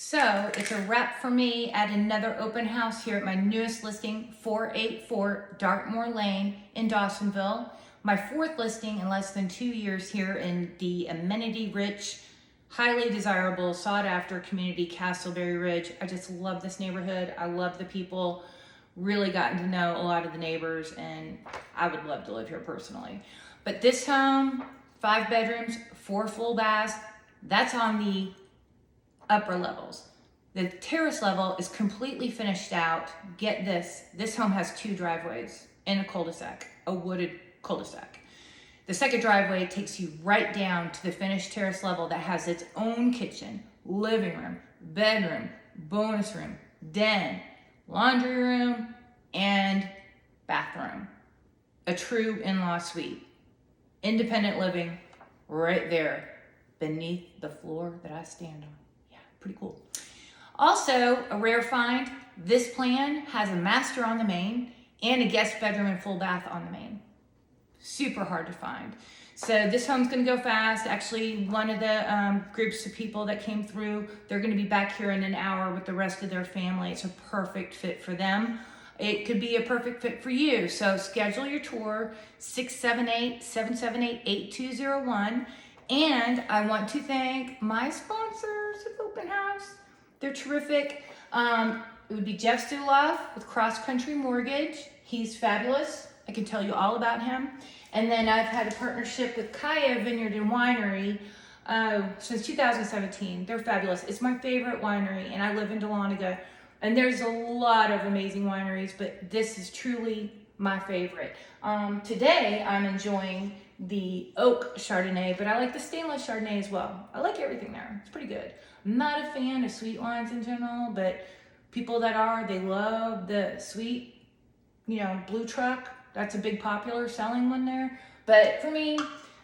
So it's a wrap for me at another open house here at my newest listing, 484 Dartmore Lane in Dawsonville. My fourth listing in less than 2 years here in the amenity-rich, highly desirable, sought-after community, Castleberry Ridge. I just love this neighborhood. I love the people. Really gotten to know a lot of the neighbors, and I would love to live here personally. But this home, 5 bedrooms, 4 full baths, that's on the upper levels. The terrace level is completely finished out. Get this home has 2 driveways in a cul-de-sac, a wooded cul-de-sac. The second driveway takes you right down to the finished terrace level that has its own kitchen, living room, bedroom, bonus room, den, laundry room, and bathroom. A true in-law suite. Independent living right there beneath the floor that I stand on. Yeah, pretty cool. Also, a rare find, this plan has a master on the main and a guest bedroom and full bath on the main. Super hard to find. So this home's gonna go fast. Actually, one of the groups of people that came through, they're gonna be back here in an hour with the rest of their family. It's a perfect fit for them. It could be a perfect fit for you. So schedule your tour, 678-778-8201. And I want to thank my sponsors of Open House. They're terrific. It would be Jeff Stuloff with Cross Country Mortgage. He's fabulous. I can tell you all about him. And then I've had a partnership with Kaya Vineyard and Winery since 2017. They're fabulous. It's my favorite winery, and I live in Dahlonega. And there's a lot of amazing wineries, but this is truly my favorite. Today, I'm enjoying the oak Chardonnay, but I like the stainless Chardonnay as well. I like everything there. It's pretty good. I'm not a fan of sweet wines in general, but people that are, they love the sweet, Blue Truck. That's a big popular selling one there. But for me,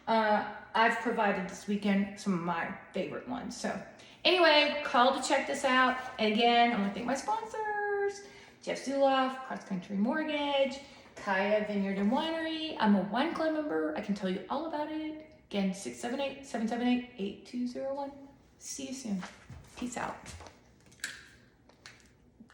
I've provided this weekend some of my favorite ones. So anyway, call to check this out. And again, I want to thank my sponsors, Jeff Zuloff, Cross Country Mortgage, Kaya Vineyard and Winery. I'm a wine club member. I can tell you all about it. Again, 678-778-8201. See you soon. Peace out.